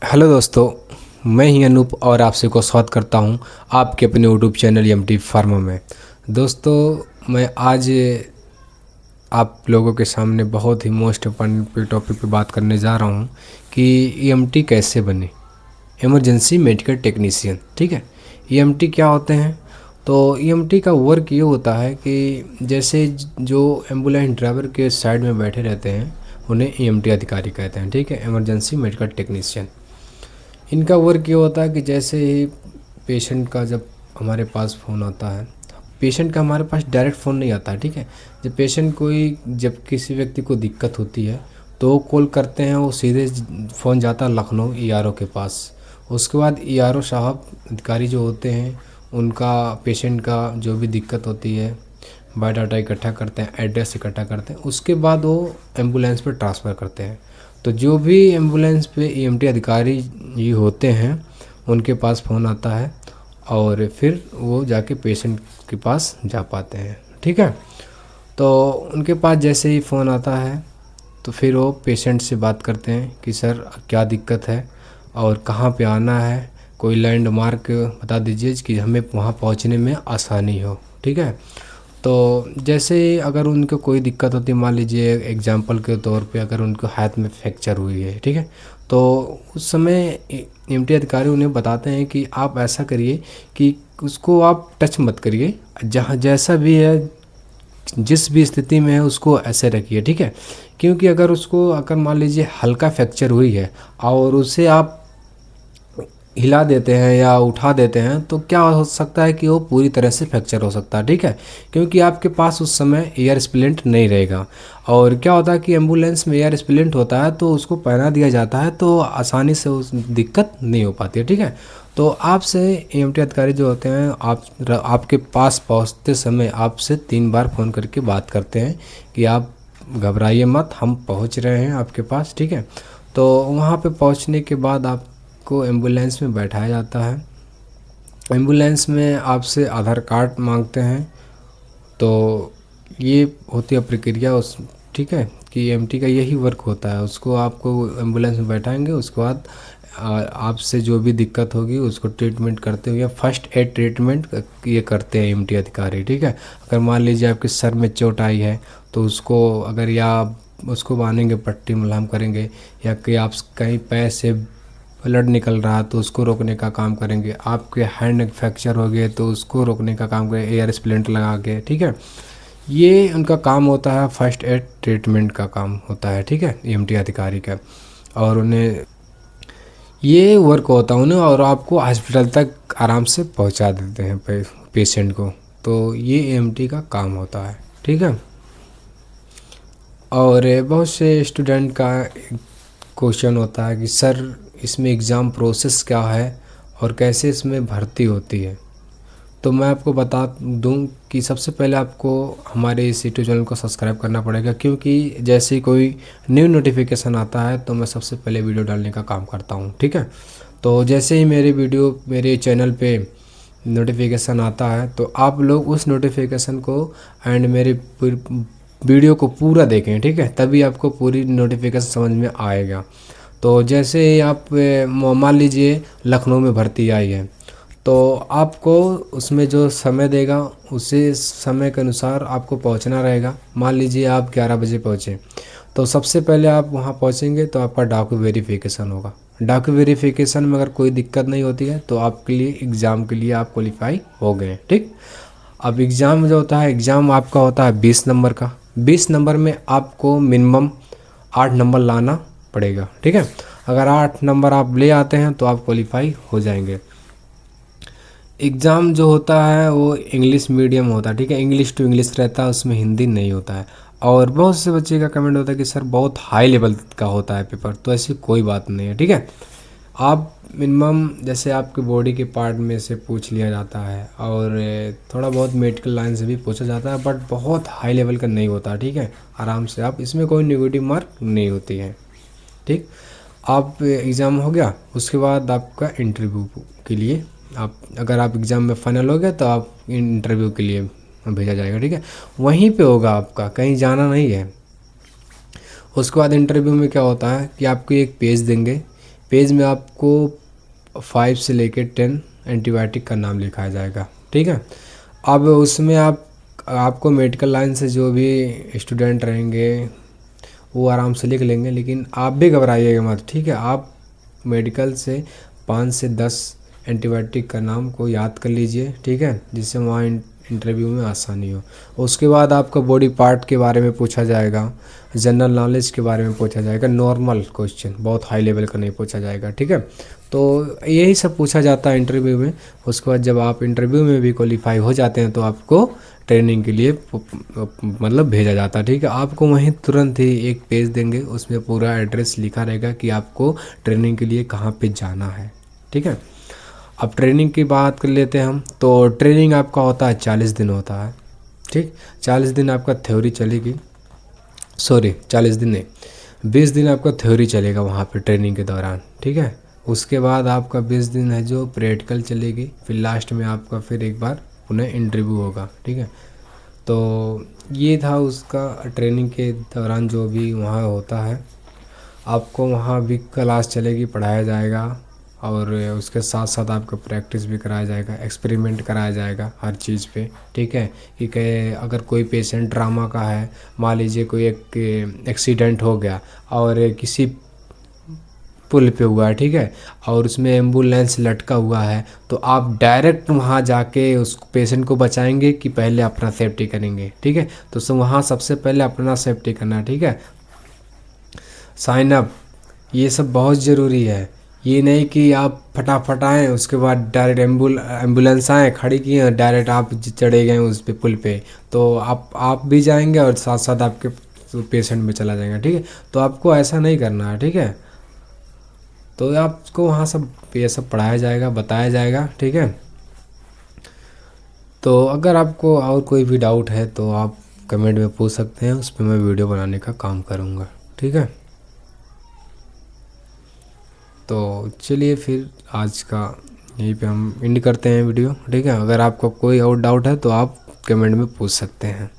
Hello दोस्तों, मैं ही अनूप और आपसे को स्वागत करता हूं आपके अपने यूट्यूब चैनल एमटी फार्मा में। दोस्तों, मैं आज आप लोगों के सामने बहुत ही मोस्ट इम्पॉर्टेंट टॉपिक पे बात करने जा रहा हूं कि ईएमटी कैसे बने, इमरजेंसी मेडिकल टेक्नीशियन। ठीक है, ईएमटी क्या होते हैं? तो ईएमटी का वर्क ये होता है कि जैसे जो एम्बुलेंस ड्राइवर के साइड में बैठे रहते हैं उन्हें ईएमटी अधिकारी कहते हैं। ठीक है, इमरजेंसी मेडिकल टेक्नीशियन। इनका वर्क ये होता है कि जैसे ही पेशेंट का जब हमारे पास फ़ोन आता है, पेशेंट का हमारे पास डायरेक्ट फ़ोन नहीं आता है। ठीक है, जब किसी व्यक्ति को दिक्कत होती है तो वो कॉल करते हैं, वो सीधे फ़ोन जाता है लखनऊ ईआरओ के पास। उसके बाद ईआरओ साहब अधिकारी जो होते हैं उनका पेशेंट का जो भी दिक्कत होती है बायोडाटा इकट्ठा करते हैं, एड्रेस इकट्ठा करते हैं, उसके बाद वो एम्बुलेंस पे ट्रांसफ़र करते हैं। तो जो भी एम्बुलेंस पे ईएमटी अधिकारी ये होते हैं उनके पास फ़ोन आता है और फिर वो जाके पेशेंट के पास जा पाते हैं। ठीक है, तो उनके पास जैसे ही फ़ोन आता है तो फिर वो पेशेंट से बात करते हैं कि सर क्या दिक्कत है और कहाँ पे आना है, कोई लैंडमार्क बता दीजिए कि हमें वहाँ पहुँचने में आसानी हो। ठीक है, तो जैसे अगर उनको कोई दिक्कत होती है, मान लीजिए एग्जांपल के तौर पे अगर उनको हाथ में फ्रैक्चर हुई है, ठीक है, तो उस समय ईएमटी अधिकारी उन्हें बताते हैं कि आप ऐसा करिए कि उसको आप टच मत करिए, जहाँ जैसा भी है जिस भी स्थिति में है उसको ऐसे रखिए। ठीक है, क्योंकि अगर मान लीजिए हल्का फ्रैक्चर हुई है और उसे आप हिला देते हैं या उठा देते हैं तो क्या हो सकता है कि वो पूरी तरह से फ्रैक्चर हो सकता है। ठीक है, क्योंकि आपके पास उस समय एयर स्प्लिंट नहीं रहेगा। और क्या होता है कि एम्बुलेंस में एयर स्प्लिंट होता है तो उसको पहना दिया जाता है तो आसानी से उस दिक्कत नहीं हो पाती है। ठीक है, तो आपसे ईएमटी अधिकारी जो होते हैं आपके पास पहुंचते समय आपसे 3 बार फ़ोन करके बात करते हैं कि आप घबराइए मत, हम पहुंच रहे हैं आपके पास। ठीक है, तो वहाँ पे पहुंचने के बाद आपको एम्बुलेंस में बैठाया जाता है। एम्बुलेंस में आपसे आधार कार्ड मांगते हैं। तो ये होती है प्रक्रिया उस, ठीक है, कि ईएमटी का यही वर्क होता है। उसको आपको एम्बुलेंस में बैठाएंगे, उसके बाद आपसे जो भी दिक्कत होगी उसको ट्रीटमेंट करते हुए फर्स्ट एड ट्रीटमेंट ये करते हैं ईएमटी अधिकारी। ठीक है, अगर मान लीजिए आपके सर में चोट आई है तो उसको बांधेंगे, पट्टी मलहम करेंगे, या कि आप कहीं पैर से ब्लड निकल रहा तो उसको रोकने का काम करेंगे। आपके हैंड फ्रैक्चर हो गए तो उसको रोकने का काम करेंगे एयर स्प्लिंट लगा के। ठीक है, ये उनका काम होता है, फर्स्ट एड ट्रीटमेंट का काम होता है। ठीक है, ईएमटी अधिकारी का। और उन्हें ये वर्क होता है उन्हें, और आपको हॉस्पिटल तक आराम से पहुंचा देते हैं पेशेंट को। तो ये ईएमटी का काम होता है। ठीक है, और बहुत से स्टूडेंट का क्वेश्चन होता है कि सर इसमें एग्ज़ाम प्रोसेस क्या है और कैसे इसमें भर्ती होती है। तो मैं आपको बता दूं कि सबसे पहले आपको हमारे इस यूट्यूब चैनल को सब्सक्राइब करना पड़ेगा, क्योंकि जैसे ही कोई न्यू नोटिफिकेशन आता है तो मैं सबसे पहले वीडियो डालने का काम करता हूं। ठीक है, तो जैसे ही मेरे चैनल पे नोटिफिकेशन आता है तो आप लोग उस नोटिफिकेशन को एंड मेरे वीडियो को पूरा देखें। ठीक है, तभी आपको पूरी नोटिफिकेशन समझ में आएगा। तो जैसे ही आप मान लीजिए लखनऊ में भर्ती आई है तो आपको उसमें जो समय देगा उसी समय के अनुसार आपको पहुंचना रहेगा। मान लीजिए आप 11 बजे पहुँचे तो सबसे पहले आप वहां पहुंचेंगे तो आपका डॉक्यू वेरिफिकेशन होगा। डॉक्यू वेरिफिकेशन में अगर कोई दिक्कत नहीं होती है तो आपके लिए एग्ज़ाम के लिए आप क्वालिफाई हो गए। ठीक, अब एग्ज़ाम जो होता है, एग्ज़ाम आपका होता है 20 नंबर का। 20 नंबर में आपको मिनिमम 8 नंबर लाना पड़ेगा। ठीक है, अगर 8 नंबर आप ले आते हैं तो आप क्वालिफाई हो जाएंगे। एग्ज़ाम जो होता है वो इंग्लिश मीडियम होता है। ठीक है, इंग्लिश टू इंग्लिश रहता है, उसमें हिंदी नहीं होता है। और बहुत से बच्चे का कमेंट होता है कि सर बहुत हाई लेवल का होता है पेपर, तो ऐसी कोई बात नहीं है। ठीक है, आप मिनिमम जैसे आपके बॉडी के पार्ट में से पूछ लिया जाता है और थोड़ा बहुत मेडिकल लाइन से भी पूछा जाता है, बट बहुत हाई लेवल का नहीं होता। ठीक है, आराम से आप, इसमें कोई नेगेटिव मार्क नहीं होती है। ठीक, आप एग्ज़ाम हो गया, उसके बाद आपका इंटरव्यू के लिए अगर आप एग्ज़ाम में फाइनल हो गया तो आप इंटरव्यू के लिए भेजा जाएगा। ठीक है, वहीं पे होगा, आपका कहीं जाना नहीं है। उसके बाद इंटरव्यू में क्या होता है कि आपको एक पेज देंगे, पेज में आपको 5 से लेकर 10 एंटीबायोटिक का नाम लिखा जाएगा, ठीक है। अब उसमें आपको मेडिकल लाइन से जो भी स्टूडेंट रहेंगे वो आराम से लिख लेंगे, लेकिन आप भी घबराइएगा मत, ठीक है। आप मेडिकल से 5 से 10 एंटीबायोटिक का नाम को याद कर लीजिए, ठीक है, जिससे वहाँ इंटरव्यू में आसानी हो। उसके बाद आपका बॉडी पार्ट के बारे में पूछा जाएगा, जनरल नॉलेज के बारे में पूछा जाएगा, नॉर्मल क्वेश्चन, बहुत हाई लेवल का नहीं पूछा जाएगा, ठीक है। तो यही सब पूछा जाता है इंटरव्यू में। उसके बाद जब आप इंटरव्यू में भी क्वालिफाई हो जाते हैं तो आपको ट्रेनिंग के लिए मतलब भेजा जाता है, ठीक है। आपको वहीं तुरंत ही एक पेज देंगे, उसमें पूरा एड्रेस लिखा रहेगा कि आपको ट्रेनिंग के लिए कहाँ पे जाना है, ठीक है। अब ट्रेनिंग की बात कर लेते हैं हम। तो ट्रेनिंग आपका होता है 40 दिन होता है, ठीक। 40 दिन आपका थ्योरी चलेगी, सॉरी 40 दिन नहीं, 20 दिन आपका थ्योरी चलेगा वहाँ पे ट्रेनिंग के दौरान, ठीक है। उसके बाद आपका 20 दिन है जो प्रैक्टिकल चलेगी, फिर लास्ट में आपका फिर एक बार पुनः इंटरव्यू होगा, ठीक है। तो ये था उसका ट्रेनिंग के दौरान जो भी वहाँ होता है। आपको वहाँ भी क्लास चलेगी, पढ़ाया जाएगा, और उसके साथ साथ आपको प्रैक्टिस भी कराया जाएगा, एक्सपेरिमेंट कराया जाएगा हर चीज़ पे, ठीक है। कि अगर कोई पेशेंट ड्रामा का है, मान लीजिए कोई एक एक्सीडेंट हो गया और किसी पुल पे हुआ है, ठीक है, और उसमें एम्बुलेंस लटका हुआ है, तो आप डायरेक्ट वहाँ जाके उस पेशेंट को बचाएंगे कि पहले अपना सेफ्टी करेंगे, ठीक है। तो वहाँ सबसे पहले अपना सेफ्टी करना है, ठीक है। साइन अप, ये सब बहुत ज़रूरी है। ये नहीं कि आप फटाफट आएँ उसके बाद डायरेक्ट एम्बुलेंस आए खड़ी की है, डायरेक्ट आप चढ़े गए उस पे पुल पे, तो आप भी जाएंगे और साथ साथ आपके पेशेंट भी चला जाएगा, ठीक है। तो आपको ऐसा नहीं करना है, ठीक है। तो आपको वहाँ सब ये सब पढ़ाया जाएगा, बताया जाएगा, ठीक है। तो अगर आपको और कोई भी डाउट है तो आप कमेंट में पूछ सकते हैं, उस पर मैं वीडियो बनाने का काम करूँगा, ठीक है। तो चलिए फिर आज का यहीं पे हम एंड करते हैं वीडियो, ठीक है। अगर आपको कोई और डाउट है तो आप कमेंट में पूछ सकते हैं।